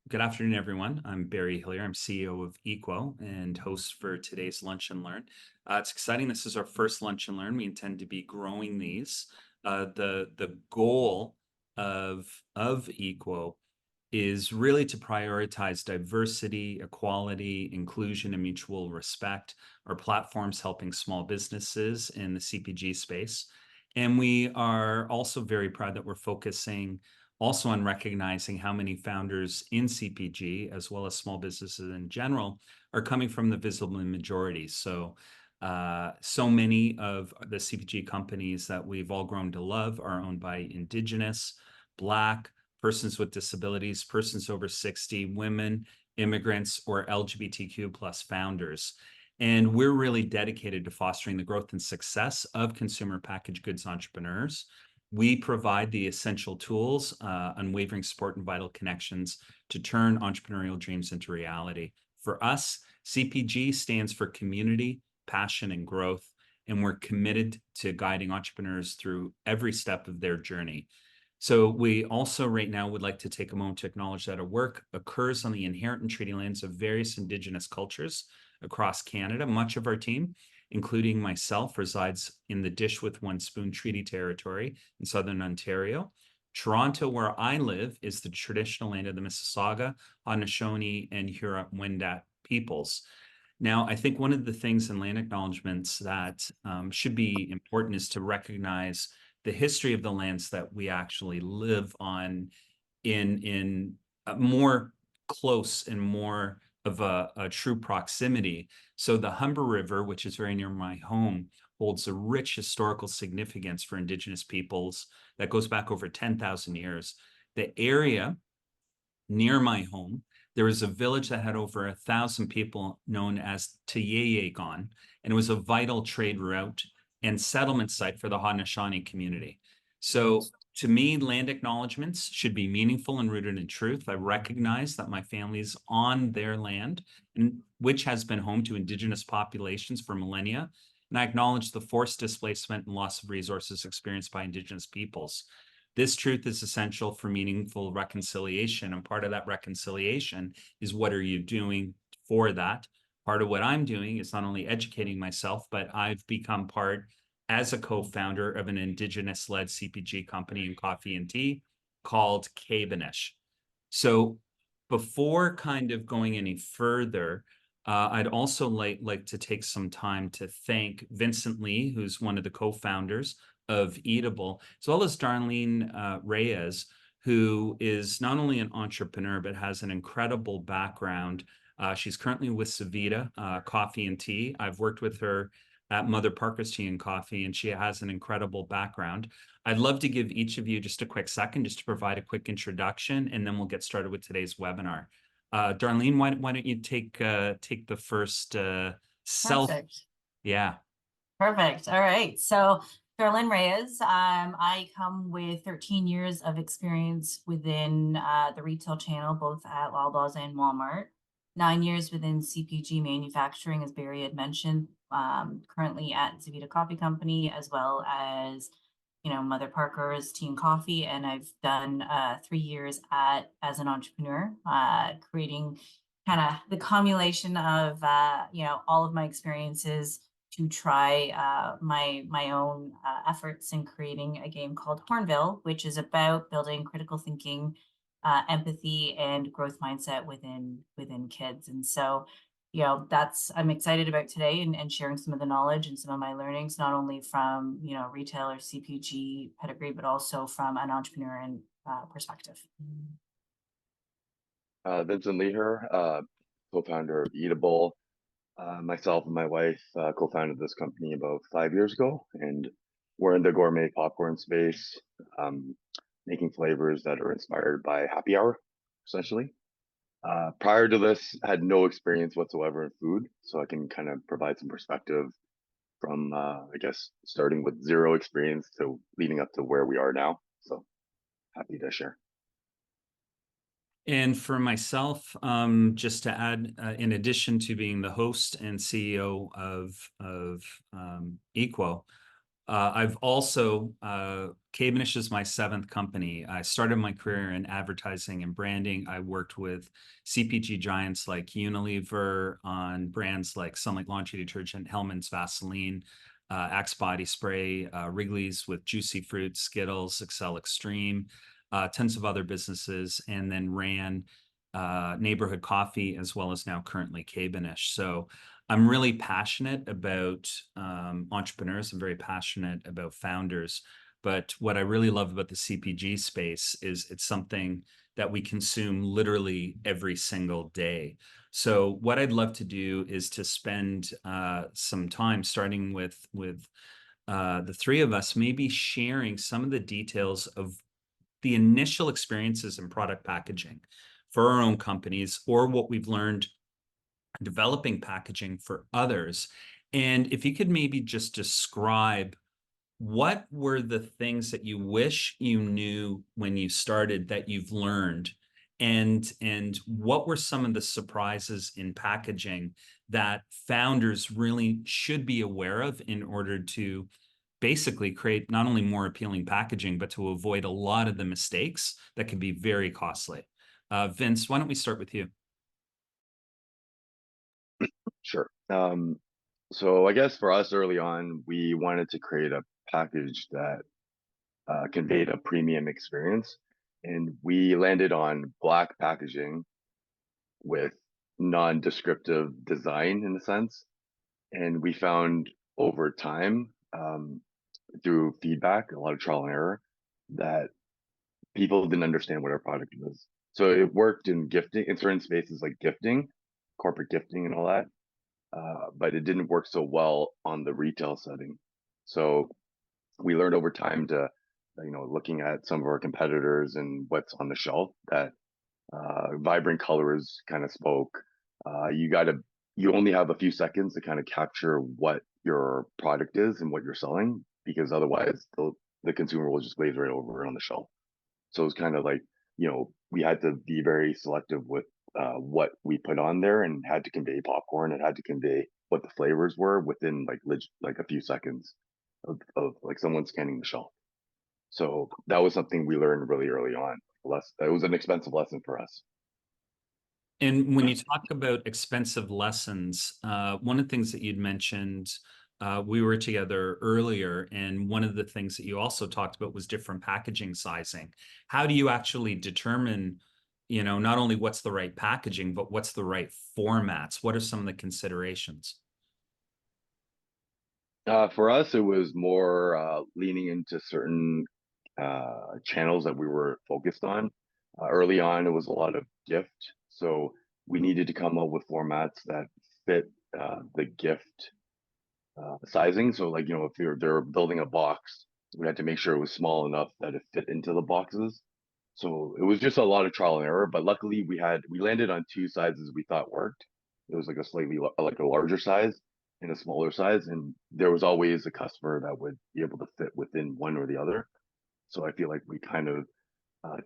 Good afternoon, everyone. I'm Barry Hillier. I'm CEO of Equo and host for today's Lunch and Learn. It's exciting. This is our first Lunch and Learn. We intend to be growing these. The goal of Equo is really to prioritize diversity, equality, inclusion, and mutual respect. Our platform's helping small businesses in the CPG space. And we are also very proud that we're focusing also on recognizing how many founders in CPG, as well as small businesses in general, are coming from the visible majority. So many of the CPG companies that we've all grown to love are owned by Indigenous, Black, persons with disabilities, persons over 60, women, immigrants, or LGBTQ plus founders. And we're really dedicated to fostering the growth and success of consumer packaged goods entrepreneurs. We provide the essential tools, unwavering support, and vital connections to turn entrepreneurial dreams into reality. For us, CPG stands for community, passion, and growth, and we're committed to guiding entrepreneurs through every step of their journey. So we also right now would like to take a moment to acknowledge that our work occurs on the inherent and treaty lands of various Indigenous cultures across Canada. Much of our team, including myself, resides in the Dish with One Spoon Treaty Territory in Southern Ontario. Toronto, where I live, is the traditional land of the Mississauga, Haudenosaunee, and Huron-Wendat peoples. Now, I think one of the things in land acknowledgements that should be important is to recognize the history of the lands that we actually live on in more close and more of a true proximity. So the Humber River, which is very near my home, holds a rich historical significance for Indigenous peoples that goes back over 10,000 years. The area near my home, there was a village that had over 1,000 people known as Teyeyegon, and it was a vital trade route and settlement site for the Haudenosaunee community. So to me, land acknowledgements should be meaningful and rooted in truth. I recognize that my family's on their land, which has been home to Indigenous populations for millennia. And I acknowledge the forced displacement and loss of resources experienced by Indigenous peoples. This truth is essential for meaningful reconciliation. And part of that reconciliation is, what are you doing for that? Part of what I'm doing is not only educating myself, but I've become part as a co-founder of an Indigenous-led CPG company in coffee and tea called Cabernet. So before kind of going any further, I'd also like to take some time to thank Vincent Lee, who's one of the co-founders of Eatable, as well as Darlene Reyes, who is not only an entrepreneur, but has an incredible background. She's currently with Savita Coffee and Tea. I've worked with her at Mother Parker's Tea and Coffee, and she has an incredible background. I'd love to give each of you just a quick second just to provide a quick introduction, and then we'll get started with today's webinar. Darlene, why don't you take the first self? Perfect. Yeah. Perfect. All right. So Darlene Reyes, I come with 13 years of experience within the retail channel, both at Loblaws and Walmart. 9 years within CPG manufacturing, as Barry had mentioned, currently at Zavita Coffee Company, as well as Mother Parker's Tea and Coffee, and I've done 3 years as an entrepreneur, creating kind of the cumulation of all of my experiences to try my own efforts in creating a game called Hornville, which is about building critical thinking, empathy, and growth mindset within kids. And so I'm excited about today and sharing some of the knowledge and some of my learnings, not only from retail or CPG pedigree, but also from an entrepreneur and perspective. Vincent Lee here, co-founder of Eatable. Myself and my wife co-founded this company about 5 years ago, and we're in the gourmet popcorn space, making flavors that are inspired by happy hour, essentially. Prior to this, had no experience whatsoever in food, so I can kind of provide some perspective from, I guess, starting with zero experience to leading up to where we are now. So happy to share. And for myself, just to add, in addition to being the host and CEO of Equo, I've also, Cavendish is my 7th company. I started my career in advertising and branding. I worked with CPG giants like Unilever on brands like Sunlight Laundry Detergent, Hellmann's Vaseline, Axe Body Spray, Wrigley's with Juicy Fruit, Skittles, Excel Extreme, tons of other businesses, and then ran Neighborhood Coffee as well as now currently Cavendish. So I'm really passionate about entrepreneurs. I'm very passionate about founders. But what I really love about the CPG space is it's something that we consume literally every single day. So what I'd love to do is to spend some time starting with the 3 of us, maybe sharing some of the details of the initial experiences in product packaging for our own companies, or what we've learned developing packaging for others. And if you could maybe just describe what were the things that you wish you knew when you started that you've learned, and what were some of the surprises in packaging that founders really should be aware of in order to basically create not only more appealing packaging, but to avoid a lot of the mistakes that can be very costly. Vince, why don't we start with you? Sure. So I guess for us early on, we wanted to create a package that conveyed a premium experience, and we landed on black packaging with non-descriptive design in a sense. And we found over time, through feedback, a lot of trial and error, that people didn't understand what our product was. So it worked in gifting, in certain spaces like gifting, corporate gifting, and all that, but it didn't work so well on the retail setting. So we learned over time to, looking at some of our competitors and what's on the shelf, that vibrant colors kind of spoke. You only have a few seconds to kind of capture what your product is and what you're selling, because otherwise the consumer will just glaze right over it on the shelf. So it's kind of like, we had to be very selective with what we put on there, and had to convey popcorn. It had to convey what the flavors were within like a few seconds of like someone scanning the shelf. So that was something we learned really early on. It was an expensive lesson for us. And when you talk about expensive lessons, one of the things that you'd mentioned, we were together earlier, and one of the things that you also talked about was different packaging sizing. How do you actually determine, not only what's the right packaging, but what's the right formats? What are some of the considerations? For us, it was more leaning into certain channels that we were focused on. Early on, it was a lot of gift. So we needed to come up with formats that fit the gift sizing. So, like, if they're building a box, we had to make sure it was small enough that it fit into the boxes. So it was just a lot of trial and error. But luckily, we landed on 2 sizes we thought worked. It was like a like a larger size and a smaller size, and there was always a customer that would be able to fit within one or the other. So I feel like we kind of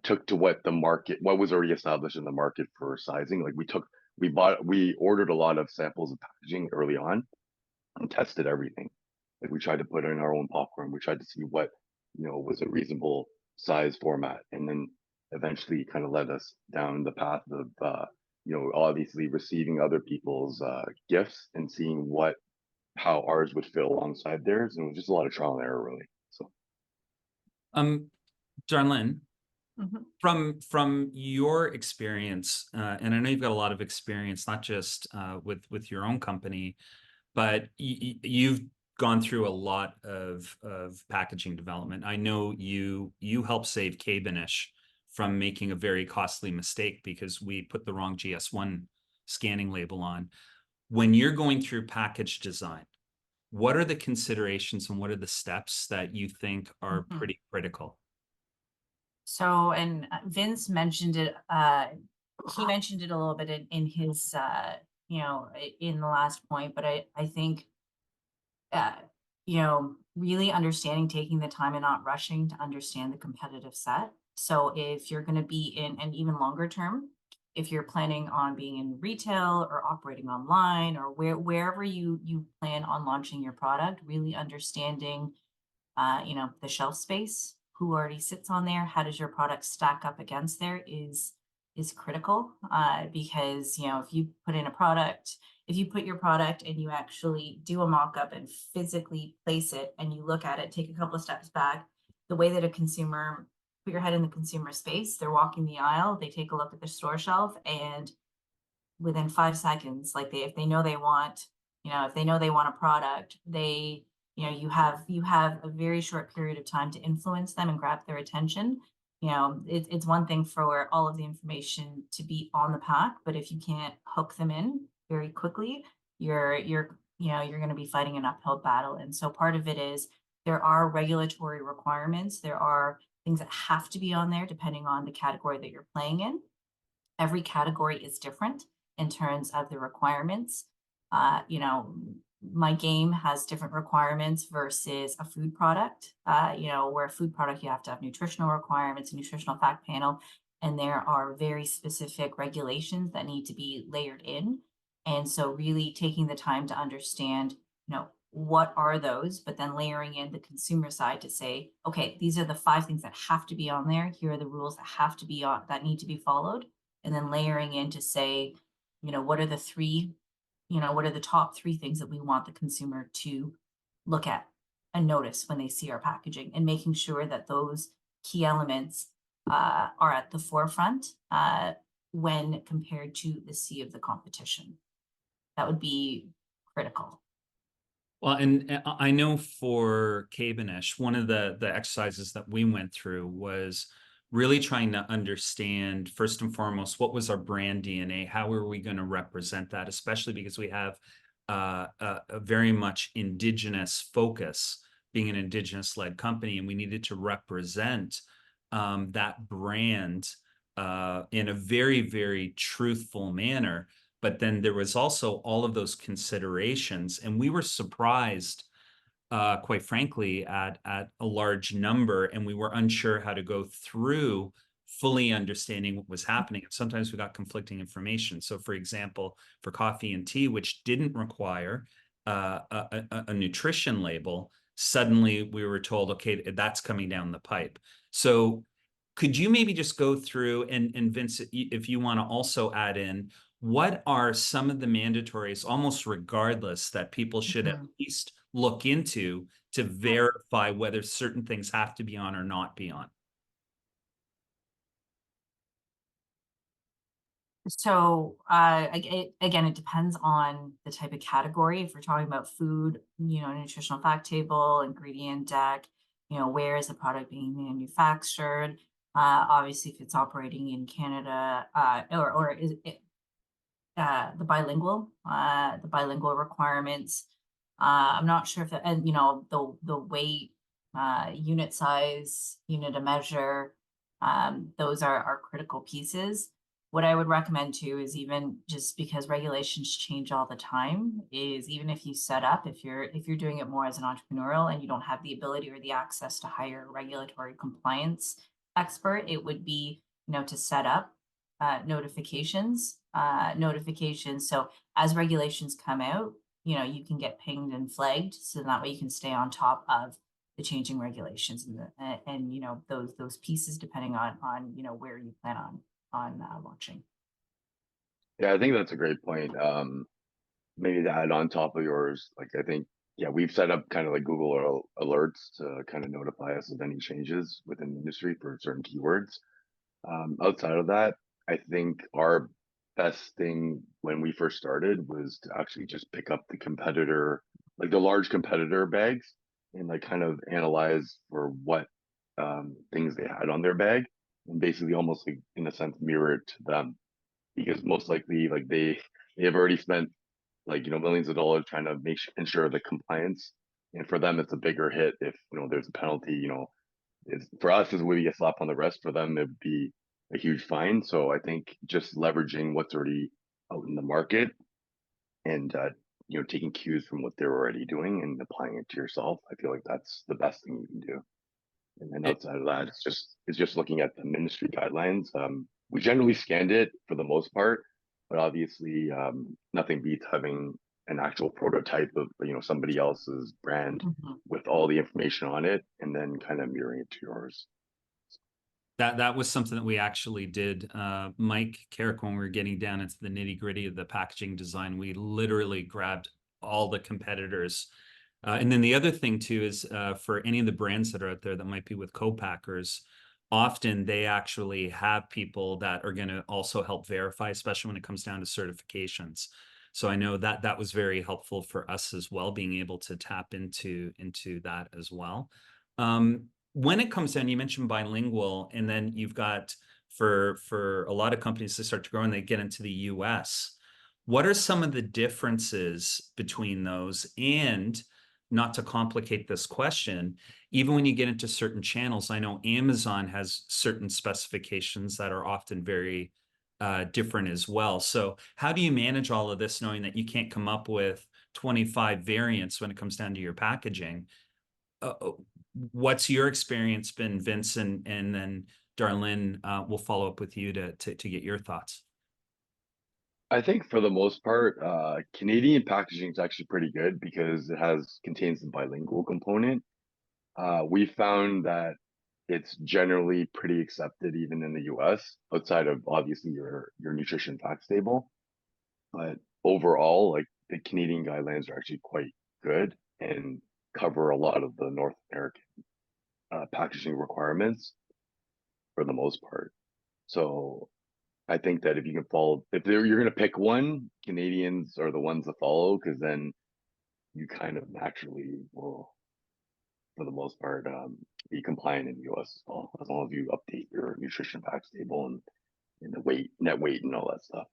took to what was already established in the market for sizing. Like we ordered a lot of samples of packaging early on and tested everything. Like we tried to put in our own popcorn. We tried to see what, was a reasonable size format, and then eventually kind of led us down the path of, obviously receiving other people's gifts and seeing how ours would fit alongside theirs. And it was just a lot of trial and error, really. So, Um, Darlene, Mhm. from your experience, and I know you've got a lot of experience, not just with your own company, but you've gone through a lot of packaging development. I know you helped save Cavendish from making a very costly mistake because we put the wrong GS1 scanning label on. When you're going through package design, what are the considerations and what are the steps that you think are Mhm. pretty critical? So, and Vince mentioned it, he mentioned it a little bit in his, in the last point, but I think, uh, really understanding, taking the time and not rushing to understand the competitive set. So if you're going to be in, and even longer term, if you're planning on being in retail or operating online, or wherever you plan on launching your product, really understanding the shelf space, who already sits on there, how does your product stack up against there is critical, because, if you put in a product, if you put your product and you actually do a mock-up and physically place it and you look at it, take a couple of steps back, the way that a consumer, put your head in the consumer space, they're walking the aisle, they take a look at the store shelf, and within 5 seconds, like if they know they want, if they know they want a product, they, you have a very short period of time to influence them and grab their attention. It's one thing for all of the information to be on the pack, but if you can't hook them in very quickly, you're going to be fighting an uphill battle. And so part of it is there are regulatory requirements. There are things that have to be on there depending on the category that you're playing in. Every category is different in terms of the requirements. My game has different requirements versus a food product, where a food product, you have to have nutritional requirements, a nutritional fact panel, and there are very specific regulations that need to be layered in. And so really taking the time to understand, what are those, but then layering in the consumer side to say, okay, these are the 5 things that have to be on there. Here are the rules that have to be on, that need to be followed. And then layering in to say, what are the 3, what are the top 3 things that we want the consumer to look at and notice when they see our packaging, and making sure that those key elements are at the forefront when compared to the sea of the competition. That would be critical. Well, and I know for Cabernet, one of the exercises that we went through was really trying to understand, first and foremost, what was our brand DNA? How are we going to represent that? Especially because we have a very much Indigenous focus, being an Indigenous-led company, and we needed to represent that brand in a very, very truthful manner. But then there was also all of those considerations, and we were surprised, quite frankly, at a large number, and we were unsure how to go through fully understanding what was happening. And sometimes we got conflicting information. So, for example, for coffee and tea, which didn't require a nutrition label, suddenly we were told, okay, that's coming down the pipe. So could you maybe just go through, and Vince, if you want to also add in, what are some of the mandatories, almost regardless, that people should at least look into to verify whether certain things have to be on or not be on? So again, it depends on the type of category. If we're talking about food, nutritional fact table, ingredient deck, where is the product being manufactured? Obviously, if it's operating in Canada, or is it the bilingual requirements. I'm not sure if that, and the weight, unit size, unit of measure, those are critical pieces. What I would recommend too is, even just because regulations change all the time, is even if you set up, if you're doing it more as an entrepreneurial and you don't have the ability or the access to hire a regulatory compliance expert, it would be, to set up notifications. So as regulations come out, you can get pinged and flagged, so that way you can stay on top of the changing regulations and those pieces, depending on where you plan on launching. Yeah, I think that's a great point. Maybe to add on top of yours, like I think, yeah, we've set up kind of like Google alerts to kind of notify us of any changes within the industry for certain keywords. Outside of that, I think our best thing when we first started was to actually just pick up the competitor, like the large competitor bags, and like kind of analyze for what things they had on their bag, and basically almost like in a sense mirror it to them, because most likely like they have already spent like millions of dollars trying to ensure the compliance, and for them it's a bigger hit if there's a penalty. It's, for us, as we get slapped on the wrist, for them it would be a huge fine. So I think just leveraging what's already out in the market, and taking cues from what they're already doing and applying it to yourself, I feel like that's the best thing you can do. And then outside of that, it's just looking at the ministry guidelines. We generally scanned it for the most part, but obviously nothing beats having an actual prototype of, somebody else's brand Mhm. with all the information on it, and then kind of mirroring it to yours. That was something that we actually did. Mike Carrick, when we were getting down into the nitty gritty of the packaging design, we literally grabbed all the competitors. And then the other thing too is for any of the brands that are out there that might be with co-packers, often they actually have people that are going to also help verify, especially when it comes down to certifications. So I know that that was very helpful for us as well, being able to tap into that as well. When it comes down, you mentioned bilingual, and then you've got for a lot of companies to start to grow and they get into the US. What are some of the differences between those? And not to complicate this question, even when you get into certain channels, I know Amazon has certain specifications that are often very different as well. So how do you manage all of this knowing that you can't come up with 25 variants when it comes down to your packaging? What's your experience been, Vince, and then Darlene, we'll follow up with you to get your thoughts. I think for the most part, Canadian packaging is actually pretty good because it contains the bilingual component. We found that it's generally pretty accepted even in the US, outside of obviously your nutrition facts table. But overall, like the Canadian guidelines are actually quite good and cover a lot of the North American packaging requirements for the most part. So I think that if you can follow, if you're going to pick one, Canadians are the ones to follow, because then you kind of naturally will, for the most part, be compliant in the US as well, as long as you update your nutrition facts table and the weight, net weight, and all that stuff.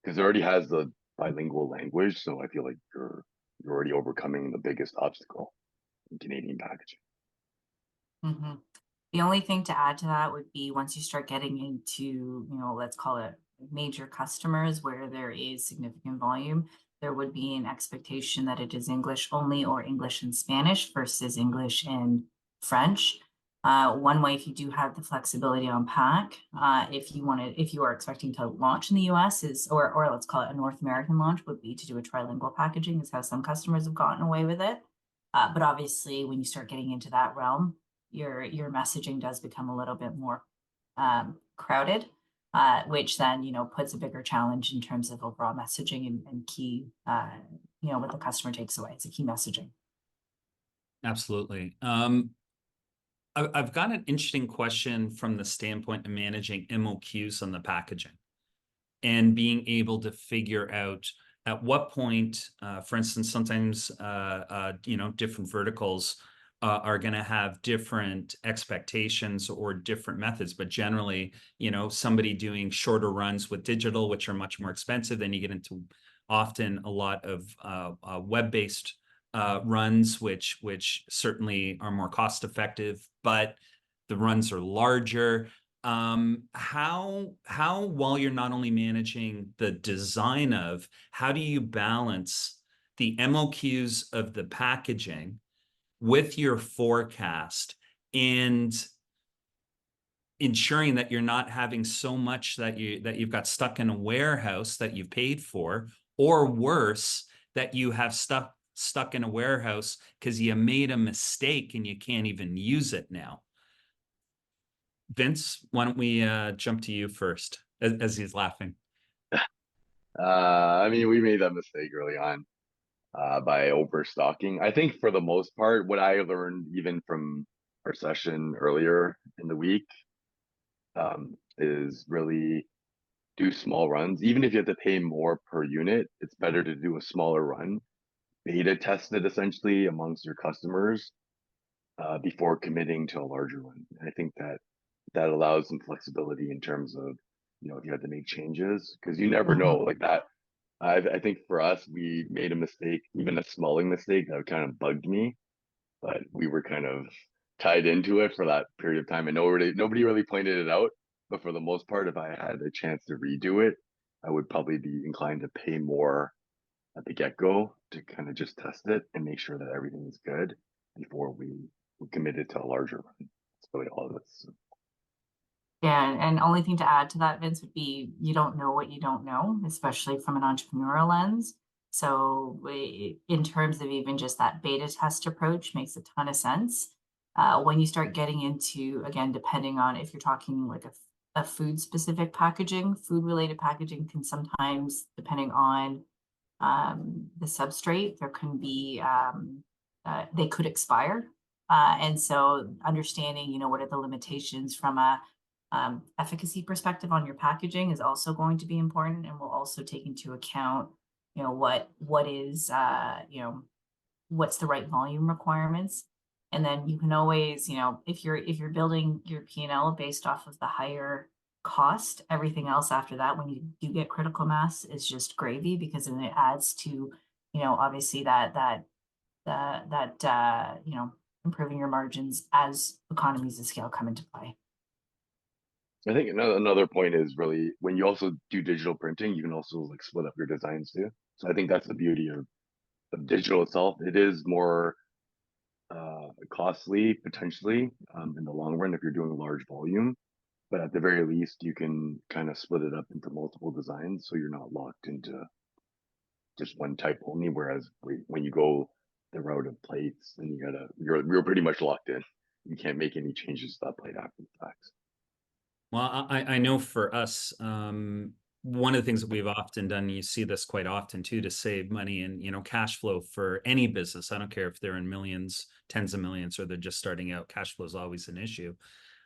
Because it already has the bilingual language, so I feel like you're already overcoming the biggest obstacle in Canadian packaging. Mhm. The only thing to add to that would be once you start getting into, let's call it major customers where there is significant volume, there would be an expectation that it is English only or English and Spanish versus English and French. One way, if you do have the flexibility on pack, if you are expecting to launch in the US or let's call it a North American launch, would be to do a trilingual packaging, is how some customers have gotten away with it. But obviously, when you start getting into that realm, your messaging does become a little bit more crowded, which then puts a bigger challenge in terms of overall messaging and key what the customer takes away. It's a key messaging. Absolutely. I've got an interesting question from the standpoint of managing MOQs on the packaging and being able to figure out at what point, for instance, sometimes different verticals are going to have different expectations or different methods, but generally, somebody doing shorter runs with digital, which are much more expensive, then you get into often a lot of web-based runs, which certainly are more cost effective, but the runs are larger. How while you're not only managing the design of, how do you balance the MOQs of the packaging with your forecast and ensuring that you're not having so much that you've got stuck in a warehouse that you've paid for, or worse, that you have stuck in a warehouse because you made a mistake and you can't even use it now? Vince, why don't we jump to you first, as he's laughing. I mean, we made that mistake early on by overstocking. I think for the most part, what I learned even from our session earlier in the week is really do small runs. Even if you have to pay more per unit, it's better to do a smaller run, beta test it essentially amongst your customers before committing to a larger one. And I think that allows some flexibility in terms of, if you had to make changes, because you never know like that. I think for us, we made a mistake, even a smalling mistake that kind of bugged me, but we were kind of tied into it for that period of time, and nobody really pointed it out. But for the most part, if I had a chance to redo it, I would probably be inclined to pay more at the get-go to kind of just test it and make sure that everything is good before we committed to a larger run. That's really all of it. Yeah, and only thing to add to that, Vince, would be you don't know what you don't know, especially from an entrepreneurial lens. So in terms of even just that beta test approach makes a ton of sense. When you start getting into, again, depending on if you're talking like a food specific packaging, food related packaging can sometimes, depending on the substrate, there can be, they could expire. And so understanding, you know, what are the limitations from a efficacy perspective on your packaging is also going to be important, and will also take into account, you know, what is, you know, what's the right volume requirements. And then you can always, you know, if you're building your P&L based off of the higher cost, everything else after that, when you do get critical mass, is just gravy, because then it adds to, you know, obviously you know, improving your margins as economies of scale come into play. I think another point is really when you also do digital printing, you can also like split up your designs too. So I think that's the beauty of digital itself. It is more costly potentially in the long run if you're doing a large volume, but at the very least you can kind of split it up into multiple designs, so you're not locked into just one type only. Whereas when you go the route of plates, then you're pretty much locked in. You can't make any changes to that plate after the fact. Well, I know for us, one of the things that we've often done, you see this quite often too, to save money and, you know, cash flow for any business. I don't care if they're in millions, tens of millions, or they're just starting out. Cash flow is always an issue,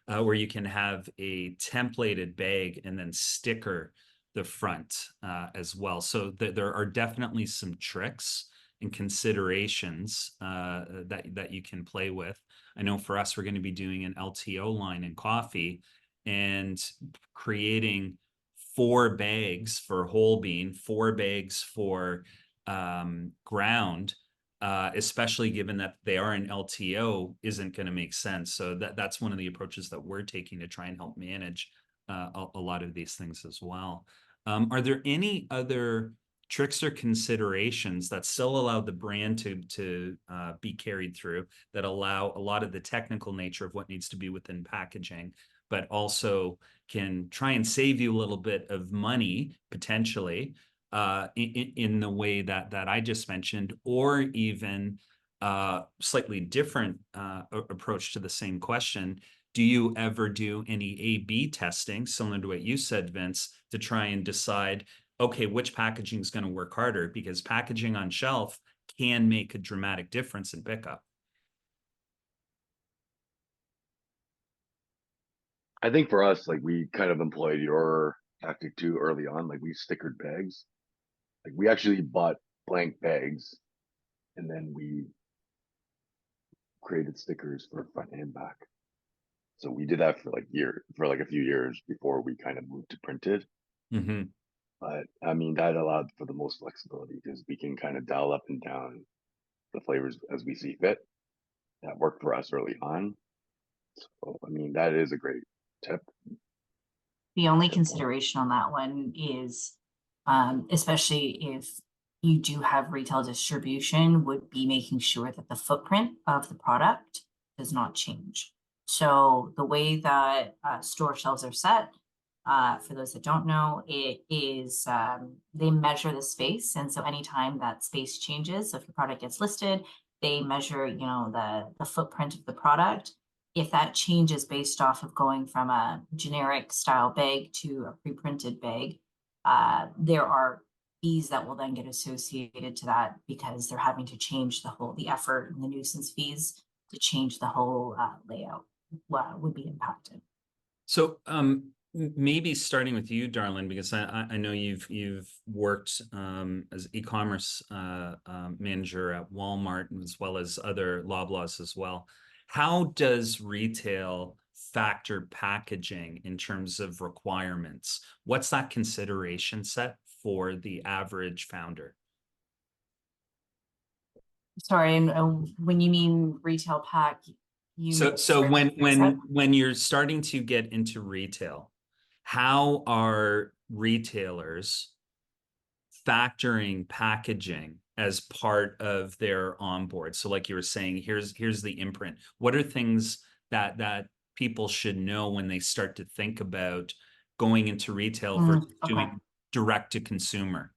where you can have a templated bag and then sticker the front as well. So there are definitely some tricks and considerations that you can play with. I know for us, we're going to be doing an LTO line in coffee and creating 4 bags for whole bean, 4 bags for ground, especially given that they are an LTO, isn't going to make sense. So that's one of the approaches that we're taking to try and help manage a lot of these things as well. Are there any other tricks or considerations that still allow the brand to be carried through, that allow a lot of the technical nature of what needs to be within packaging, but also can try and save you a little bit of money potentially in the way that I just mentioned, or even slightly different approach to the same question? Do you ever do any A/B testing, similar to what you said, Vince, to try and decide, okay, which packaging is going to work harder? Because packaging on shelf can make a dramatic difference in pickup. I think for us, like we kind of employed your tactic too early on. Like we stickered bags. Like we actually bought blank bags, and then we created stickers for front and back. So we did that for like a few years before we kind of moved to printed. Mm-hmm. But I mean that allowed for the most flexibility because we can kind of dial up and down the flavors as we see fit. That worked for us early on. So I mean that is a great tip. The only Tip point. consideration on that one is, especially if you do have retail distribution, would be making sure that the footprint of the product does not change. So the way that store shelves are set, for those that don't know, it is they measure the space, and so anytime that space changes, so if your product gets listed, they measure, you know, the footprint of the product. If that changes based off of going from a generic style bag to a pre-printed bag, there are fees that will then get associated to that, because they're having to change the effort and the nuisance fees to change the whole layout would be impacted. So maybe starting with you, Darlin, because I know you've worked as e-commerce manager at Walmart, as well as other Loblaws as well. How does retail factor packaging in terms of requirements? What's that consideration set for the average founder? Sorry, and when you mean retail pack, you So mean, sorry, when you're starting to get into retail, how are retailers factoring packaging as part of their onboard? So like you were saying, here's the imprint. What are things that people should know when they start to think about going into retail Mm, versus okay. doing direct to consumer?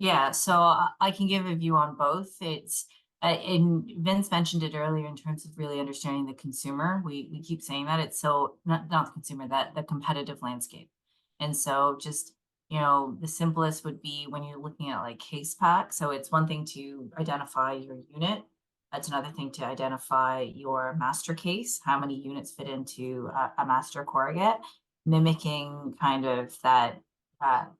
Yeah, so I can give a view on both. It's and Vince mentioned it earlier in terms of really understanding the consumer. We keep saying that it's so not the consumer, that the competitive landscape. And so just, you know, the simplest would be when you're looking at like case pack. So it's one thing to identify your unit. It's another thing to identify your master case, how many units fit into a master corrugate, mimicking kind of that,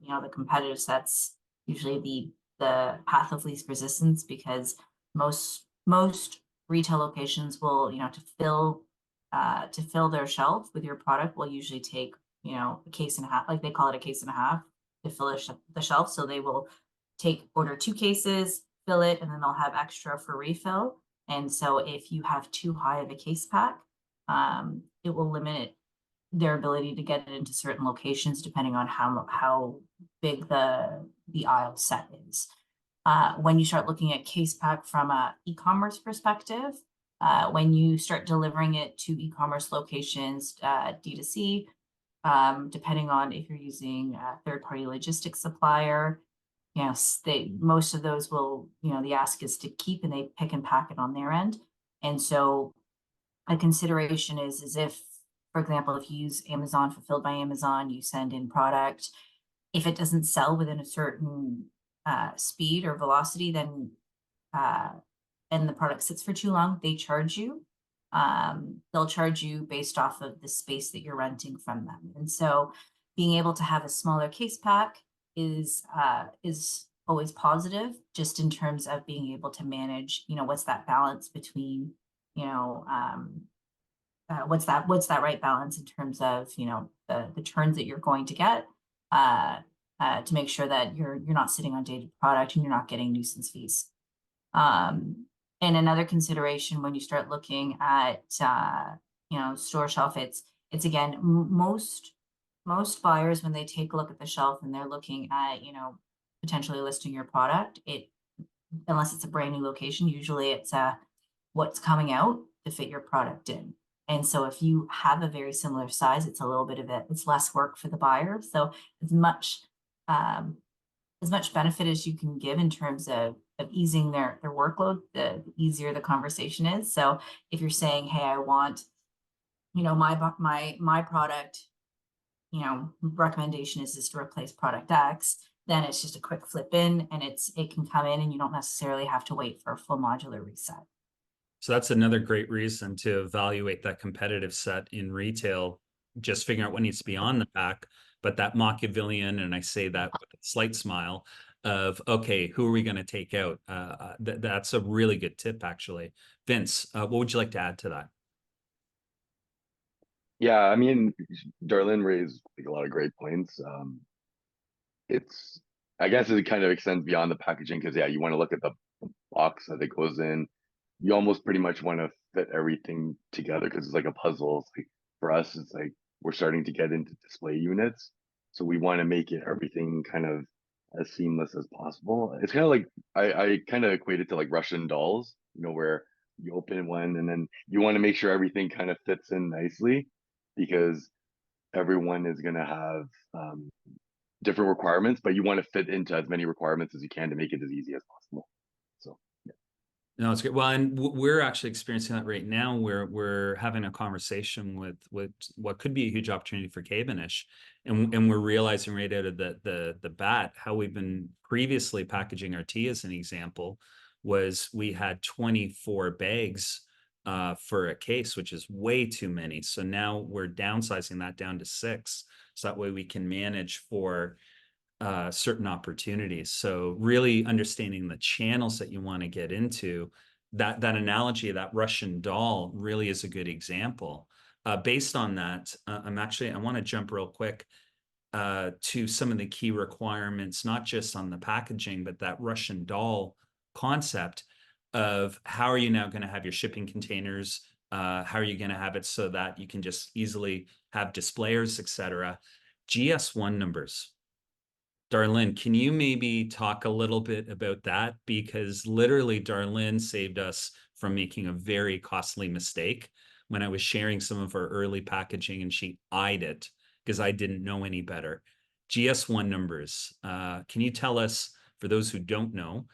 you know, the competitive sets, usually the path of least resistance, because most retail locations will, you know, to fill their shelf with your product will usually take, you know, a case and a half, like they call it a case and a half to fill the shelf. So they will order 2 cases, fill it, and then they'll have extra for refill. And so if you have too high of a case pack, it will limit their ability to get it into certain locations depending on how big the aisle set is. When you start looking at case pack from a e-commerce perspective, when you start delivering it to e-commerce locations, D2C, depending on if you're using a third-party logistics supplier, yes, most of those will, you know, the ask is to keep and they pick and pack it on their end. And so a consideration is if, for example, if you use Amazon, fulfilled by Amazon, you send in product, if it doesn't sell within a certain speed or velocity, then and the product sits for too long, they charge you. They'll charge you based off of the space that you're renting from them. And so being able to have a smaller case pack is always positive, just in terms of being able to manage, you know, what's that balance between, you know, what's that right balance in terms of, you know, the turns that you're going to get, to make sure that you're not sitting on dated product and you're not getting nuisance fees. And another consideration when you start looking at, you know, store shelf, it's again, most buyers, when they take a look at the shelf and they're looking at, you know, potentially listing your product, unless it's a brand new location, usually it's what's coming out to fit your product in. And so if you have a very similar size, it's a little bit of it's less work for the buyer. So as much benefit as you can give in terms of easing their workload, the easier the conversation is. So if you're saying, hey, I want, you know, my product, you know, recommendation is to replace product X, then it's just a quick flip in and it can come in and you don't necessarily have to wait for a full modular reset. So that's another great reason to evaluate that competitive set in retail, just figuring out what needs to be on the pack, but that Machiavellian, and I say that with a slight smile, of, okay, who are we going to take out? That's a really good tip, actually. Vince, what would you like to add to that? Yeah, I mean, Darlene raised like a lot of great points. It's, I guess it kind of extends beyond the packaging because, yeah, you want to look at the box that it goes in. You almost pretty much want to fit everything together because it's like a puzzle. It's like, for us, it's like we're starting to get into display units. So we want to make it everything kind of as seamless as possible. It's kind of like, I kind of equate it to like Russian dolls, you know, where you open one and then you want to make sure everything kind of fits in nicely because everyone is going to have different requirements, but you want to fit into as many requirements as you can to make it as easy as possible. So, yeah. No, it's great. Well, and we're actually experiencing that right now, where we're having a conversation with what could be a huge opportunity for Cabanish, and we're realizing right out of the bat how we've been previously packaging our tea, as an example, was we had 24 bags for a case, which is way too many. So now we're downsizing that down to 6, so that way we can manage for certain opportunities. So really understanding the channels that you want to get into, that analogy of that Russian doll really is a good example. Based on that, I want to jump real quick to some of the key requirements, not just on the packaging, but that Russian doll concept of how are you now going to have your shipping containers? How are you going to have it so that you can just easily have displayers, etc. GS1 numbers. Darlene, can you maybe talk a little bit about that? Because literally Darlene saved us from making a very costly mistake when I was sharing some of our early packaging, and she eyed it because I didn't know any better. GS1 numbers. Can you tell us, for those who don't know,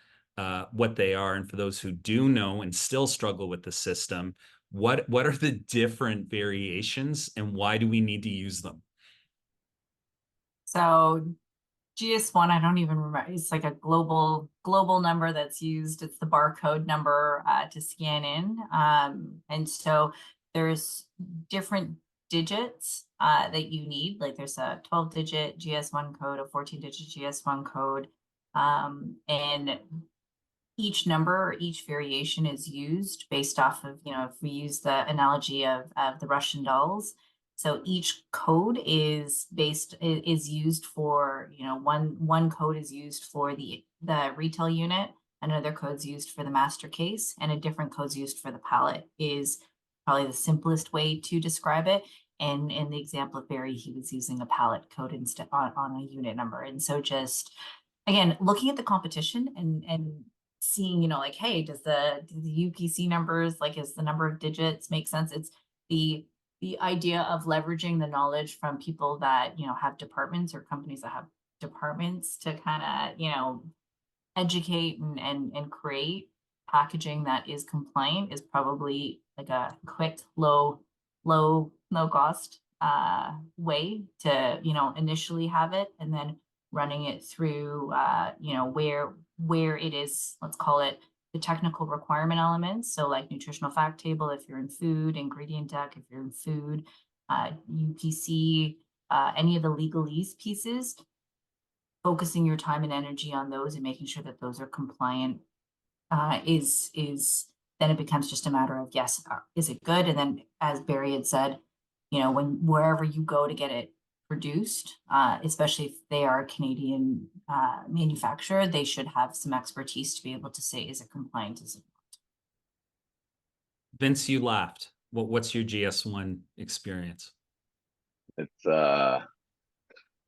what they are, and for those who do know and still struggle with the system, what are the different variations and why do we need to use them? So GS1, I don't even remember. It's like a global number that's used. It's the barcode number to scan in. And so there's different digits that you need. Like there's a 12-digit GS1 code, a 14-digit GS1 code. And each number or each variation is used based off of, if we use the analogy of the Russian dolls. So each code is used for, one code is used for the retail unit, another code's used for the master case, and a different code's used for the pallet is probably the simplest way to describe it. And in the example of Barry, he was using a pallet code instead on a unit number. And so just, again, looking at the competition and seeing, like, hey, do the UPC numbers, like, is the number of digits make sense? It's the idea of leveraging the knowledge from people that, have departments, or companies that have departments, to kind of, educate and create packaging that is compliant is probably like a quick, low cost way to, initially have it, and then running it through, where it is, let's call it the technical requirement elements. So like nutritional fact table, if you're in food, ingredient deck, if you're in food, UPC, any of the legalese pieces, focusing your time and energy on those and making sure that those are compliant is then it becomes just a matter of, yes, is it good? And then, as Barry had said, wherever you go to get it produced, especially if they are a Canadian manufacturer, they should have some expertise to be able to say, is it compliant? Is it not? Vince, you laughed. What's your GS1 experience? It's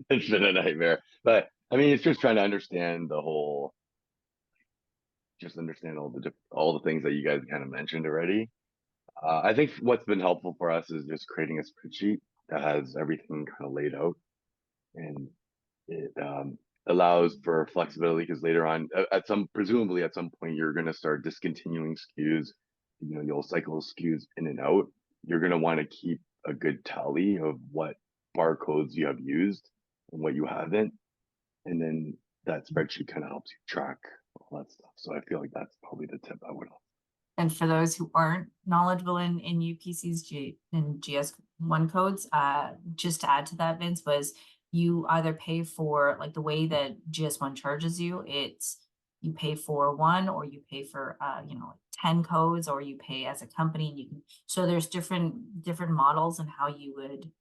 it's been a nightmare, but I mean, it's just trying to understand understand all the things that you guys kind of mentioned already. I think what's been helpful for us is just creating a spreadsheet that has everything kind of laid out, and it allows for flexibility, because later on, presumably at some point, you're going to start discontinuing SKUs. You'll cycle SKUs in and out. You're going to want to keep a good tally of what barcodes you have used and what you haven't, and then that spreadsheet kind of helps you track all that stuff. So I feel like that's probably the tip I would offer. And for those who aren't knowledgeable in UPC's and GS1 codes, just to add to that, Vince, was you either pay for, like, the way that GS1 charges you, it's you pay for one, or you pay for 10 codes, or you pay as a company, and you can, so there's different models and how you would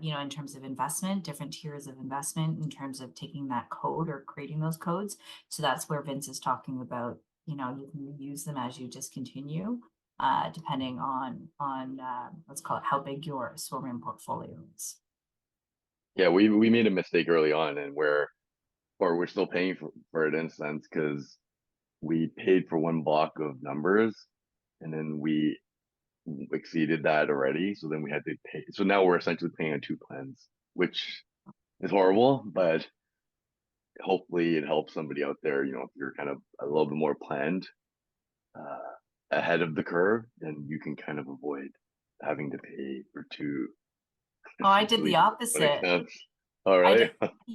in terms of investment, different tiers of investment in terms of taking that code or creating those codes. So that's where Vince is talking about, you can use them as you discontinue, depending on let's call it how big your assortment portfolio is. Yeah, we made a mistake early on, and we're still paying for it in a sense, because we paid for one block of numbers, and then we exceeded that already. So then we had to pay. So now we're essentially paying on two plans, which is horrible, but hopefully it helps somebody out there. If you're kind of a little bit more planned ahead of the curve, then you can kind of avoid having to pay for two. Oh, I did the opposite. All right.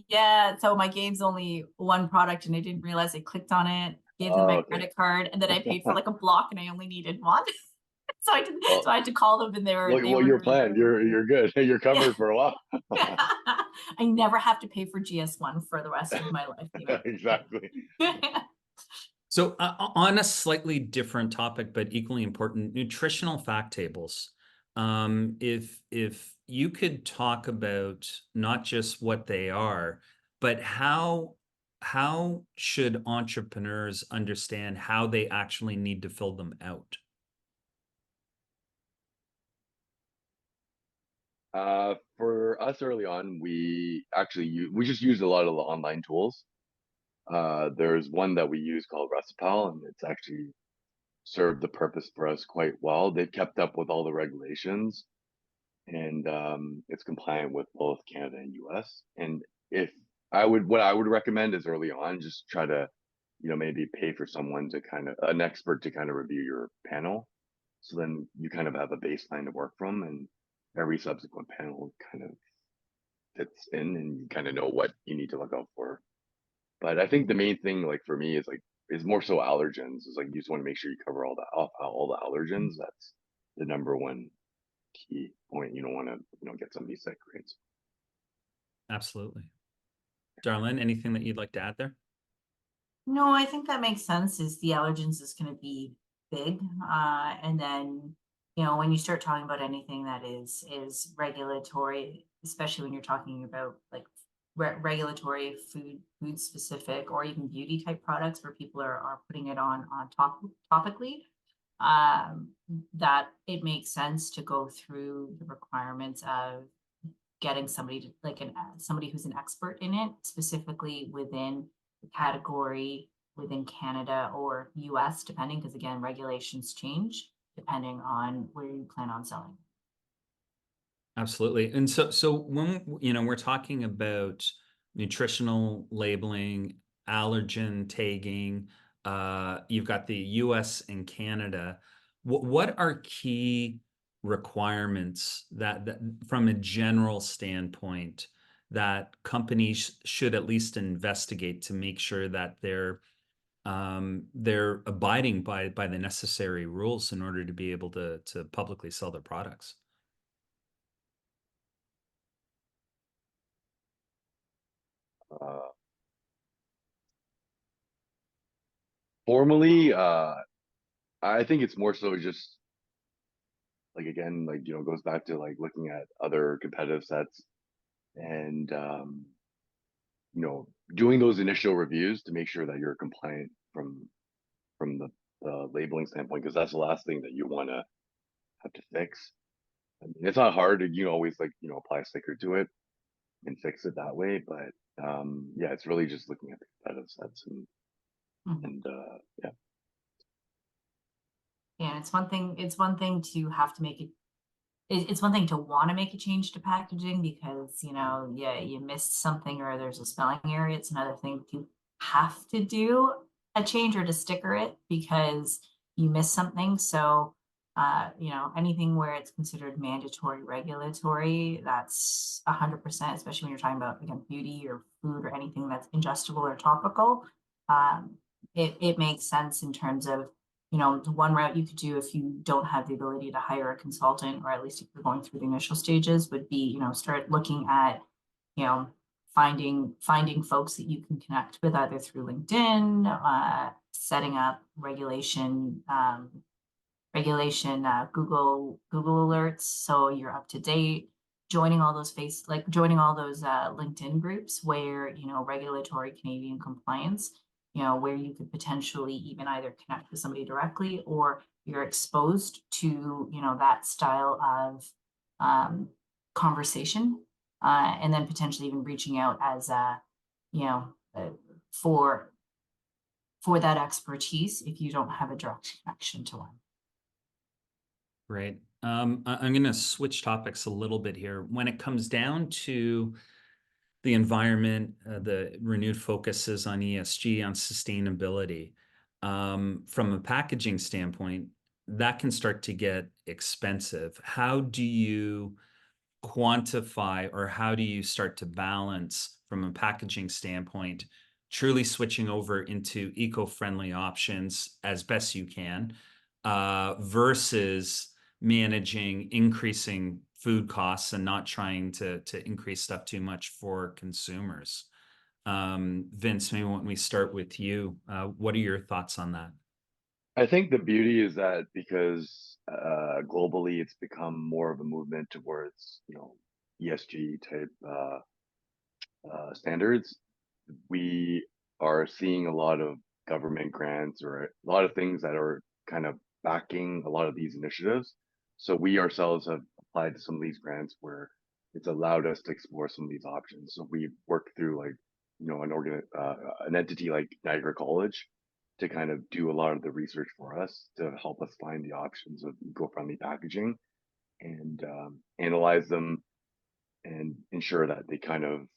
Yeah, so my game's only one product, and I didn't realize I clicked on it, gave them my credit card, and then I paid for like a block, and I only needed one. So I didn't. So I had to call them, and they were. Well, you're planned. You're good. You're covered for a while. I never have to pay for GS1 for the rest of my life. Exactly. So on a slightly different topic, but equally important, nutritional fact tables. If you could talk about not just what they are, but how should entrepreneurs understand how they actually need to fill them out? For us early on, we just used a lot of the online tools. There's one that we use called Recipal, and it's actually served the purpose for us quite well. They've kept up with all the regulations, and it's compliant with both Canada and US. And if what I would recommend is early on, just try to, maybe pay for someone to an expert to kind of review your panel. So then you kind of have a baseline to work from, and every subsequent panel kind of fits in, and you kind of know what you need to look out for. But I think the main thing, like for me, is more so allergens. Is like you just want to make sure you cover all the allergens. That's the number one key point. You don't want to, get somebody sick, right? Absolutely. Darlene, anything that you'd like to add there? No, I think that makes sense. Is the allergens is going to be big, and then when you start talking about anything that is regulatory, especially when you're talking about like regulatory food specific or even beauty type products where people are putting it on topically, that it makes sense to go through the requirements of getting somebody to somebody who's an expert in it, specifically within the category within Canada or US, depending, because again, regulations change depending on where you plan on selling. Absolutely. And so when we're talking about nutritional labeling, allergen tagging, you've got the US and Canada. What are key requirements that from a general standpoint that companies should at least investigate to make sure that they're abiding by the necessary rules in order to be able to publicly sell their products? Uh, Formally, I think it's more so just like, again, like, goes back to like looking at other competitive sets, and you know, doing those initial reviews to make sure that you're compliant from the labeling standpoint, because that's the last thing that you want to have to fix. I mean, it's not hard to, always like, apply a sticker to it and fix it that way, but yeah, it's really just looking at the competitive sets, and yeah. Yeah, it's one thing to have to make it. It's one thing to want to make a change to packaging because yeah, you missed something or there's a spelling error. It's another thing to have to do a change or to sticker it because you missed something. So anything where it's considered mandatory regulatory, that's 100%, especially when you're talking about again beauty or food or anything that's ingestible or topical. um, it makes sense in terms of one route you could do if you don't have the ability to hire a consultant, or at least if you're going through the initial stages, would be, start looking at, finding folks that you can connect with either through LinkedIn, setting up Google alerts so you're up to date, joining all those LinkedIn groups where regulatory Canadian compliance, where you could potentially even either connect with somebody directly or you're exposed to that style of conversation, and then potentially even reaching out as you know for that expertise if you don't have a direct connection to one. Great. I'm going to switch topics a little bit here. When it comes down to the environment, the renewed focuses on ESG, on sustainability, from a packaging standpoint, that can start to get expensive. How do you quantify, or how do you start to balance from a packaging standpoint, truly switching over into eco-friendly options as best you can, versus managing increasing food costs and not trying to increase stuff too much for consumers? Vince, maybe when we start with you, what are your thoughts on that? I think the beauty is that because globally it's become more of a movement towards, ESG type standards, we are seeing a lot of government grants or a lot of things that are kind of backing a lot of these initiatives. So we ourselves have applied to some of these grants where it's allowed us to explore some of these options. So we've worked through like, an entity like Niagara College to kind of do a lot of the research for us to help us find the options of eco-friendly packaging and analyze them and ensure that they kind of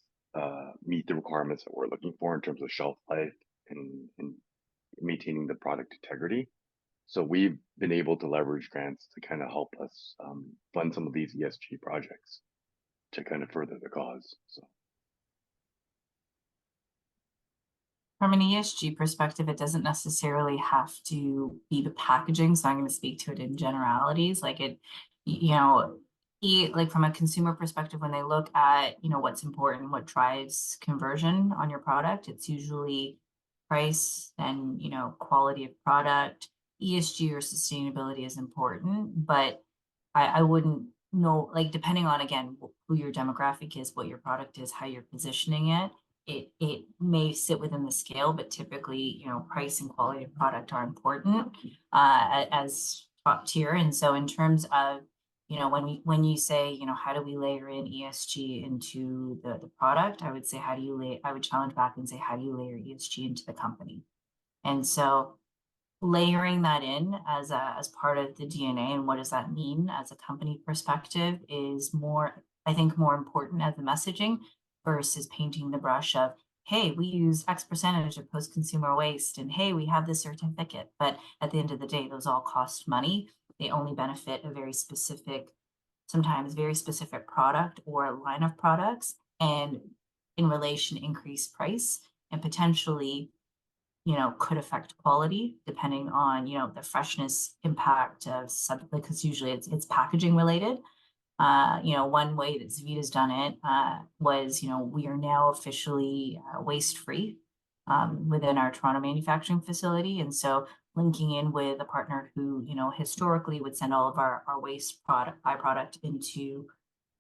meet the requirements that we're looking for in terms of shelf life and maintaining the product integrity. So we've been able to leverage grants to kind of help us fund some of these ESG projects to kind of further the cause. So From an ESG perspective, it doesn't necessarily have to be the packaging. So I'm going to speak to it in generalities. Like like from a consumer perspective, when they look at, what's important, what drives conversion on your product, it's usually price and, quality of product. ESG or sustainability is important, but I wouldn't know, like, depending on, again, who your demographic is, what your product is, how you're positioning it, it may sit within the scale, but typically, price and quality of product are important as top tier. And so in terms of, when you say, how do we layer in ESG into the product, I would say, I would challenge back and say, how do you layer ESG into the company? And so layering that in as part of the DNA, and what does that mean as a company perspective, is more, I think, more important as the messaging versus painting the brush of, hey, we use X percentage of post-consumer waste, and hey, we have this certificate. But at the end of the day, those all cost money. They only benefit a very specific, sometimes very specific product or line of products, and in relation increase price, and potentially, could affect quality depending on, the freshness impact of something, because usually it's packaging related. One way that Zavita's done it was, we are now officially waste free within our Toronto manufacturing facility. And so linking in with a partner who, historically would send all of our waste byproduct into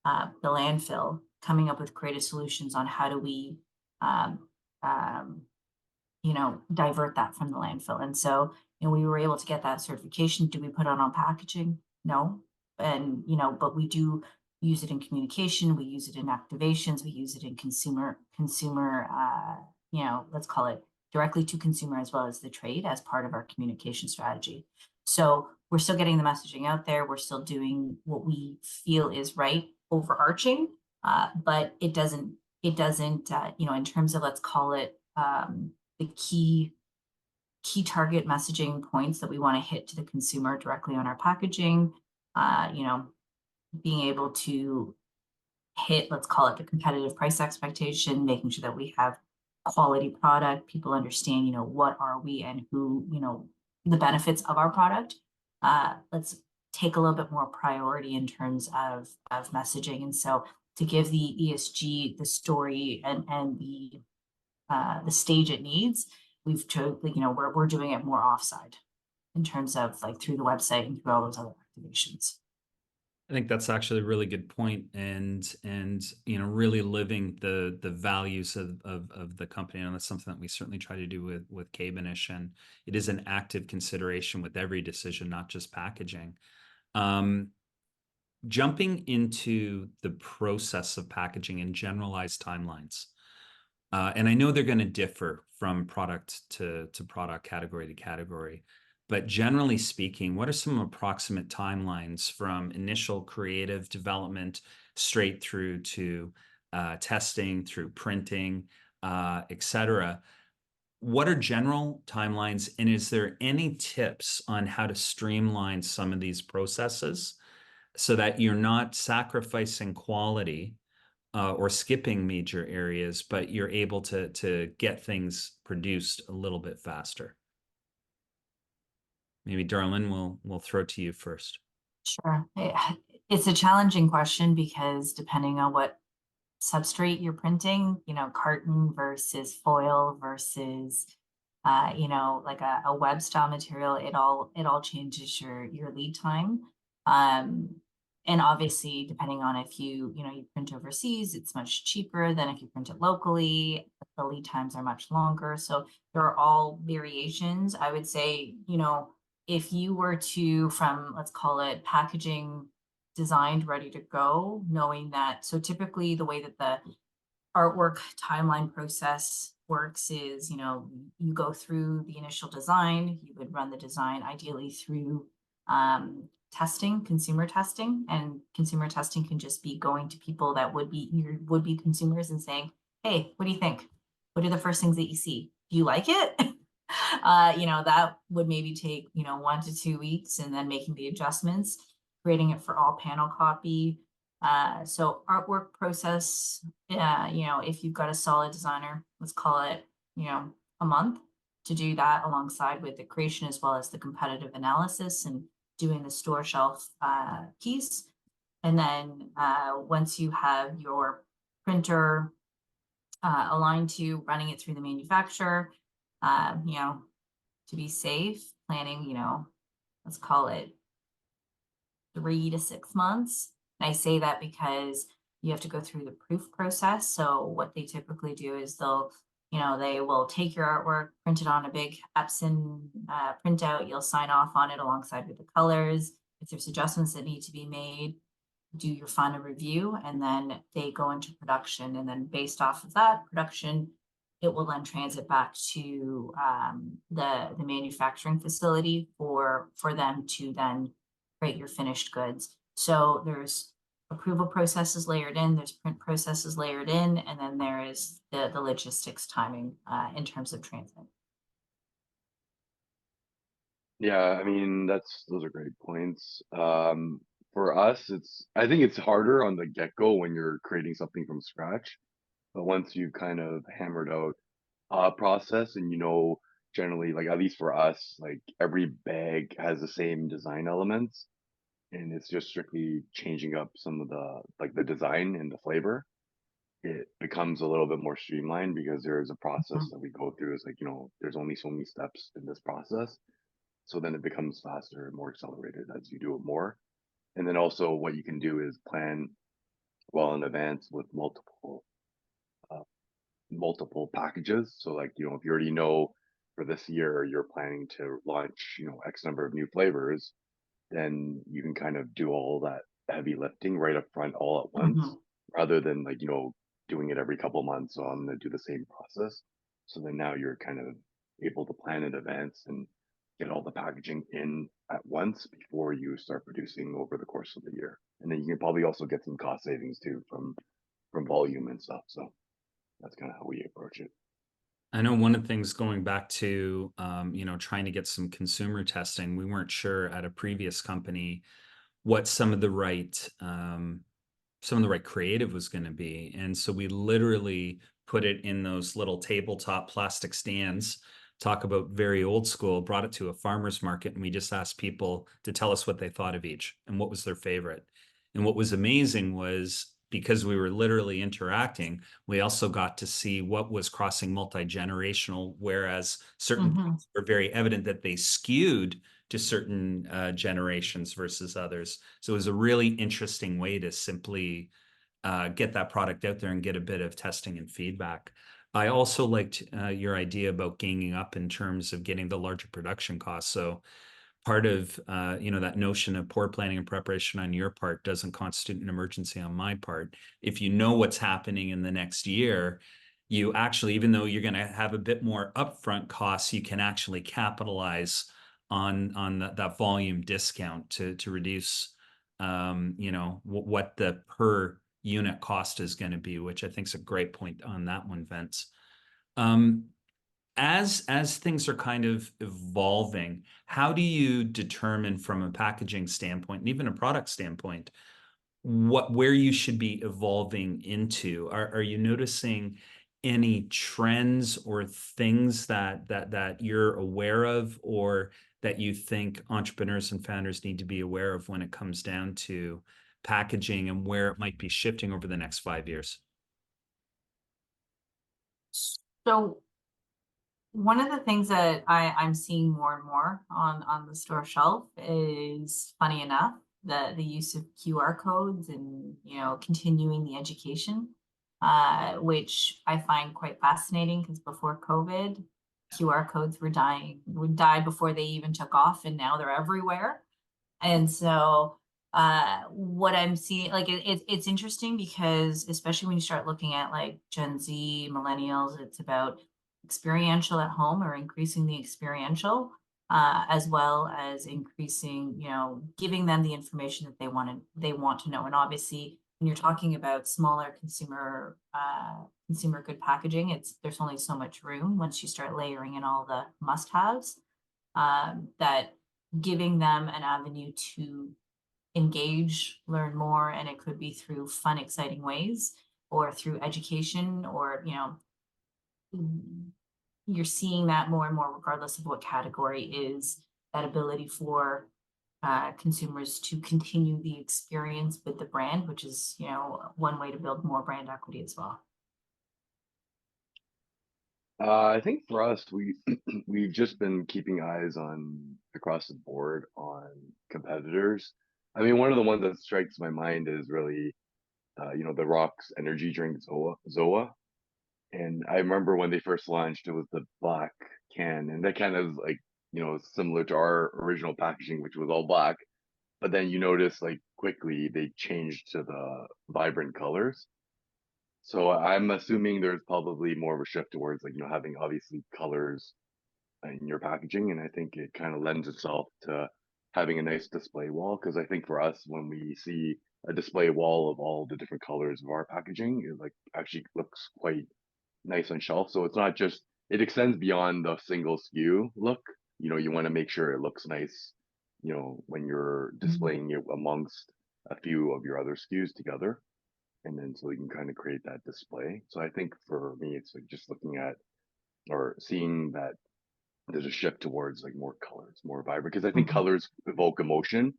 the landfill, coming up with creative solutions on how do we divert that from the landfill. And so, we were able to get that certification. Do we put it on packaging? No. And, but we do use it in communication. We use it in activations. We use it in consumer, let's call it directly to consumer as well as the trade as part of our communication strategy. So we're still getting the messaging out there. We're still doing what we feel is right, overarching, but it doesn't, in terms of, let's call it, the key target messaging points that we want to hit to the consumer directly on our packaging, being able to hit, let's call it, the competitive price expectation, making sure that we have quality product, people understand, what are we and who, the benefits of our product. Let's take a little bit more priority in terms of messaging. And so to give the ESG the story and the stage it needs, we've chosen, we're doing it more offside in terms of like through the website and through all those other activations. I think that's actually a really good point, and really living the values of the company, and that's something that we certainly try to do with Cabernish, and it is an active consideration with every decision, not just packaging. Jumping into the process of packaging and generalized timelines. And I know they're going to differ from product to product, category to category. But generally speaking, what are some approximate timelines from initial creative development straight through to testing, through printing, et cetera? What are general timelines? And is there any tips on how to streamline some of these processes so that you're not sacrificing quality or skipping major areas, but you're able to get things produced a little bit faster? Maybe Darlene, we'll throw to you first. Sure. It's a challenging question because depending on what substrate you're printing, carton versus foil versus, like a web style material, it all changes your lead time. And obviously, depending on if you print overseas, it's much cheaper than if you print it locally. The lead times are much longer. So there are all variations. I would say, if you were to, from, let's call it, packaging designed, ready to go, knowing that, so typically the way that artwork timeline process works is, you know, you go through the initial design, you would run the design ideally through testing, consumer testing, and consumer testing can just be going to people that would be your would-be consumers and saying, hey, what do you think? What are the first things that you see? Do you like it? You know, that would maybe take, you know, 1 to 2 weeks, and then making the adjustments, creating it for all panel copy. So artwork process, you know, if you've got a solid designer, let's call it, you know, a month to do that alongside with the creation as well as the competitive analysis and doing the store shelf piece. And then once you have your printer aligned to running it through the manufacturer, you know, to be safe, planning, you know, let's call it 3 to 6 months. And I say that because you have to go through the proof process. So what they typically do is they'll, you know, they will take your artwork, print it on a big Epson printout. You'll sign off on it alongside with the colors. If there's adjustments that need to be made, do your final review, and then they go into production. And then based off of that production, it will then transit back to the manufacturing facility for them to then create your finished goods. So there's approval processes layered in, there's print processes layered in, and then there is the logistics timing in terms of transit. Yeah, I mean, those are great points. For us, I think it's harder on the get-go when you're creating something from scratch. But once you've kind of hammered out a process and you know, generally, like at least for us, like every bag has the same design elements, and it's just strictly changing up some of the like the design and the flavor. It becomes a little bit more streamlined because there is a process Mhm. that we go through. It's like, you know, there's only so many steps in this process. So then it becomes faster and more accelerated as you do it more. And then also what you can do is plan well in advance with uh, multiple packages. So like, you know, if you already know for this year you're planning to launch, you know, X number of new flavors, then you can kind of do all that heavy lifting right up front all at once Mhm. rather than like, you know, doing it every couple months. So I'm going to do the same process. So then now you're kind of able to plan in advance and get all the packaging in at once before you start producing over the course of the year. And then you can probably also get some cost savings too from volume and stuff. So that's kind of how we approach it. I know one of the things going back to, you know, trying to get some consumer testing, we weren't sure at a previous company what some of the right creative was going to be. And so we literally put it in those little tabletop plastic stands, talk about very old school, brought it to a farmer's market, and we just asked people to tell us what they thought of each and what was their favorite. And what was amazing was because we were literally interacting, we also got to see what was crossing multi-generational, whereas certain Mhm. things were very evident that they skewed to certain generations versus others. So it was a really interesting way to simply get that product out there and get a bit of testing and feedback. I also liked your idea about ganging up in terms of getting the larger production costs. So part of you know, that notion of poor planning and preparation on your part doesn't constitute an emergency on my part. If you know what's happening in the next year, you actually, even though you're going to have a bit more upfront costs, you can actually capitalize on that volume discount to reduce you know, what the per unit cost is going to be, which I think is a great point on that one, Vince. Um, as things are kind of evolving, how do you determine from a packaging standpoint and even a product standpoint where you should be evolving into? Are you noticing any trends or things that you're aware of, or that you think entrepreneurs and founders need to be aware of when it comes down to packaging and where it might be shifting over the next 5 years? So one of the things that I'm seeing more and more on the store shelf is, funny enough, the use of QR codes and, you know, continuing the education, which I find quite fascinating because before COVID, QR codes would die before they even took off, and now they're everywhere. And so what I'm seeing, like it's interesting because especially when you start looking at like Gen Z, millennials, it's about experiential at home or increasing the experiential, as well as increasing, you know, giving them the information that they want to know. And obviously, when you're talking about smaller consumer good packaging, there's only so much room once you start layering in all the must-haves, that giving them an avenue to engage, learn more, and it could be through fun, exciting ways or through education, or, you know, you're seeing that more and more regardless of what category is, that ability for consumers to continue the experience with the brand, which is, you know, one way to build more brand equity as well. I think for us, we've just been keeping eyes on across the board on competitors. I mean, one of the ones that strikes my mind is really, the Rock's energy drink Zoa. And I remember when they first launched, it was the black can, and that kind of like, similar to our original packaging, which was all black. But then you notice like quickly they changed to the vibrant colors. So I'm assuming there's probably more of a shift towards like, having obviously colors in your packaging. And I think it kind of lends itself to having a nice display wall. Cause I think for us, when we see a display wall of all the different colors of our packaging, it like actually looks quite nice on shelf. So it's not just, it extends beyond the single SKU look. You want to make sure it looks nice, when you're displaying it amongst a few of your other SKUs together. And then so you can kind of create that display. So I think for me, it's like just looking at or seeing that there's a shift towards like more colors, more vibrant, because I think Mhm. colors evoke emotion.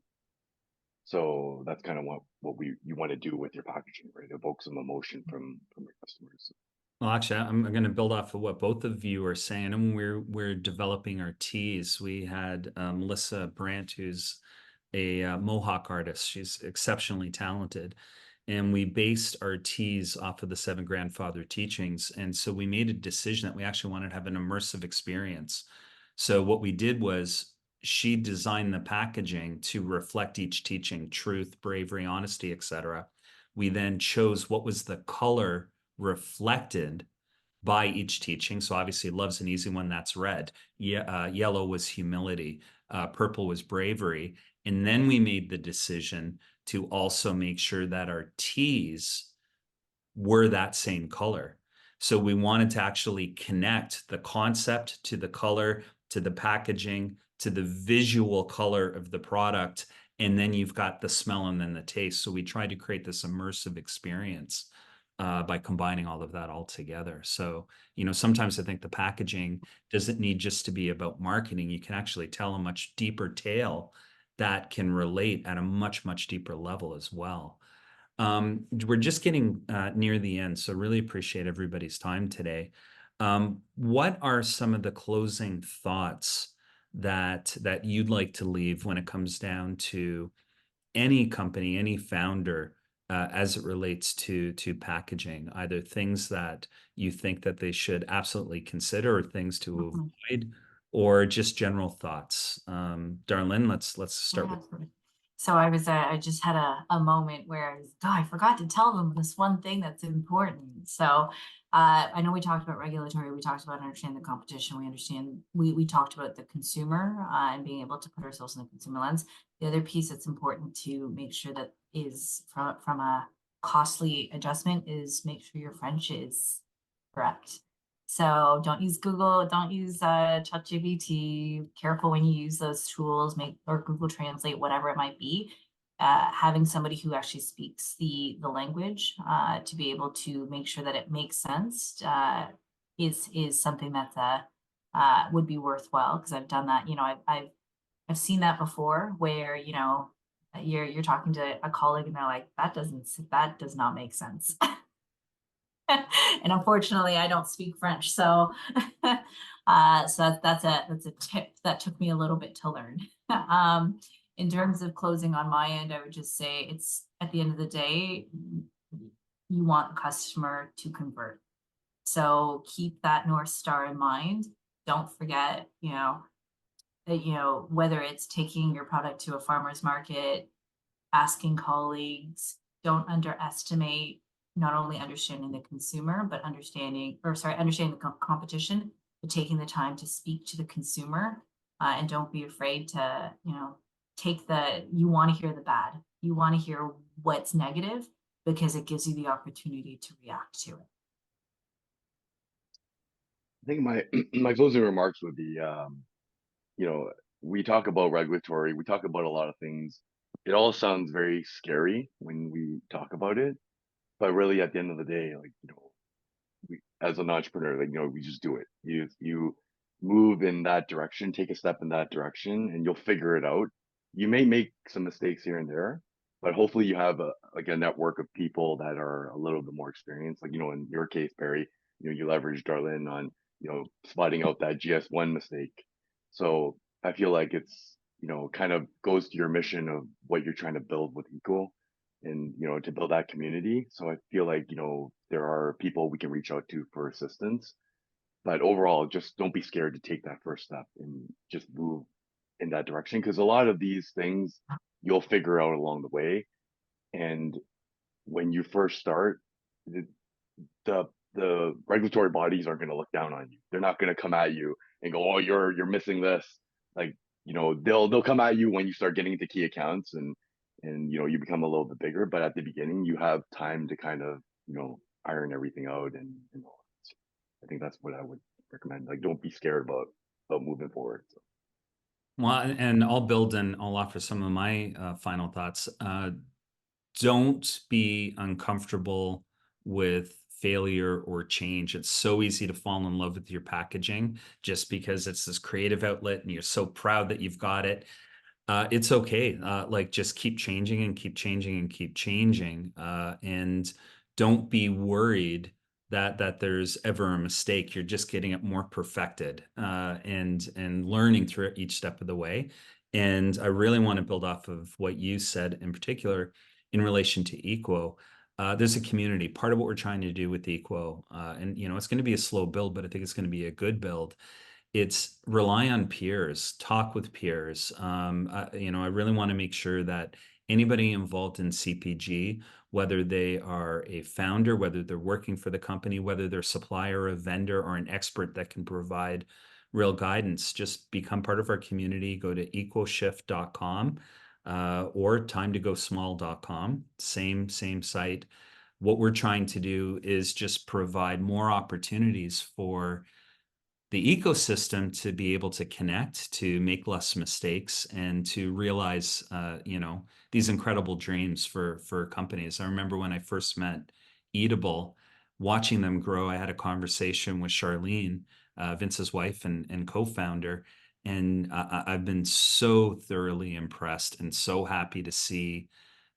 So that's kind of what you want to do with your packaging, right? Evoke some emotion from your customers. Well, actually, I'm going to build off of what both of you are saying. And when we're developing our teas, we had Melissa Brandt, who's a Mohawk artist. She's exceptionally talented. And we based our teas off of the Seven Grandfather Teachings. And so we made a decision that we actually wanted to have an immersive experience. So what we did was she designed the packaging to reflect each teaching: truth, bravery, honesty, etc. We then chose what was the color reflected by each teaching. So obviously, love's an easy one. That's red. Yellow was humility. Purple was bravery. And then we made the decision to also make sure that our teas were that same color. So we wanted to actually connect the concept to the color, to the packaging, to the visual color of the product. And then you've got the smell and then the taste. So we tried to create this immersive experience by combining all of that all together. So, sometimes I think the packaging doesn't need just to be about marketing. You can actually tell a much deeper tale that can relate at a much, much deeper level as well. We're just getting near the end, so really appreciate everybody's time today. What are some of the closing thoughts that you'd like to leave when it comes down to any company, any founder, as it relates to packaging? Either things that you think that they should absolutely consider, or things to Mhm. avoid, or just general thoughts. Darlene, let's start with. Yeah. So I just had a moment where I forgot to tell them this one thing that's important. So I know we talked about regulatory, we talked about understanding the competition, we talked about the consumer, and being able to put ourselves in the consumer lens. The other piece that's important to make sure that is from a costly adjustment is make sure your French is correct. So don't use Google, don't use ChatGPT. Careful when you use those tools, or Google Translate, whatever it might be. Having somebody who actually speaks the language, to be able to make sure that it makes sense, is something that would be worthwhile, because I've done that. I've seen that before, where you're talking to a colleague and they're like, that does not make sense. And unfortunately, I don't speak French, so that's a tip that took me a little bit to learn. In terms of closing on my end, I would just say, it's at the end of the day, you want the customer to convert. So keep that North Star in mind. Don't forget, that, whether it's taking your product to a farmer's market, asking colleagues. Don't underestimate not only understanding the consumer, but understanding the competition, but taking the time to speak to the consumer. And don't be afraid to, you want to hear the bad. You want to hear what's negative because it gives you the opportunity to react to it. I think my my closing remarks would be, you know, we talk about regulatory, we talk about a lot of things. It all sounds very scary when we talk about it, but really at the end of the day, like, we, as an entrepreneur, like, we just do it. You move in that direction, take a step in that direction, and you'll figure it out. You may make some mistakes here and there, but hopefully you have a network of people that are a little bit more experienced. Like, in your case, Barry, you leveraged Darlene on, spotting out that GS1 mistake. So I feel like it's, kind of goes to your mission of what you're trying to build with Equal, and to build that community. So I feel like there are people we can reach out to for assistance, but overall just don't be scared to take that first step and just move in that direction, because a lot of these things you'll figure out along the way. And when you first start, the regulatory bodies aren't going to look down on you. They're not going to come at you and go, oh, you're missing this. Like, they'll come at you when you start getting into key accounts, and you become a little bit bigger. But at the beginning you have time to kind of iron everything out, and I think that's what I would recommend. Like, don't be scared about moving forward. So. Well, and I'll build and I'll offer some of my final thoughts. Don't be uncomfortable with failure or change. It's so easy to fall in love with your packaging just because it's this creative outlet and you're so proud that you've got it. It's okay. Like, just keep changing and keep changing and keep changing. And don't be worried that there's ever a mistake. You're just getting it more perfected, and learning through each step of the way. And I really want to build off of what you said in particular in relation to Equo. There's a community. Part of what we're trying to do with Equo, and it's going to be a slow build, but I think it's going to be a good build. It's rely on peers, talk with peers. I really want to make sure that anybody involved in CPG, whether they are a founder, whether they're working for the company, whether they're a supplier, a vendor, or an expert that can provide real guidance, just become part of our community. Go to equoshift.com or timetogosmall.com. Same site. What we're trying to do is just provide more opportunities for the ecosystem to be able to connect, to make less mistakes, and to realize, these incredible dreams for companies. I remember when I first met Eatable, watching them grow. I had a conversation with Charlene, Vince's wife and co-founder, and I've been so thoroughly impressed and so happy to see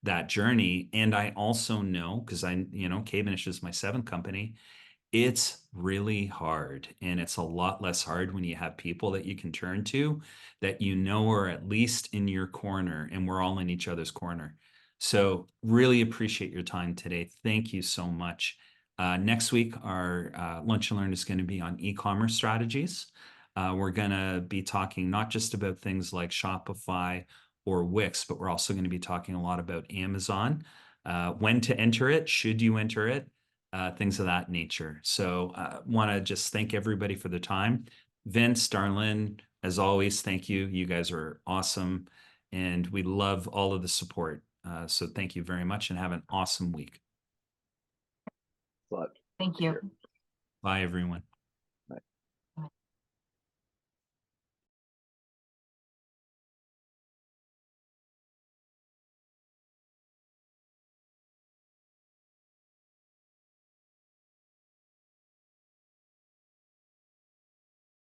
that journey. And I also know, because Cavendish is my seventh company, it's really hard, and it's a lot less hard when you have people that you can turn to that are at least in your corner, and we're all in each other's corner. So really appreciate your time today. Thank you so much. Next week, our Lunch and Learn is going to be on e-commerce strategies. We're going to be talking not just about things like Shopify or Wix, but we're also going to be talking a lot about Amazon, when to enter it, should you enter it, things of that nature. So want to just thank everybody for the time. Vince, Darlene, as always, thank you. You guys are awesome, and we love all of the support. So thank you very much, and have an awesome week. But Thank you. sure. Bye, everyone.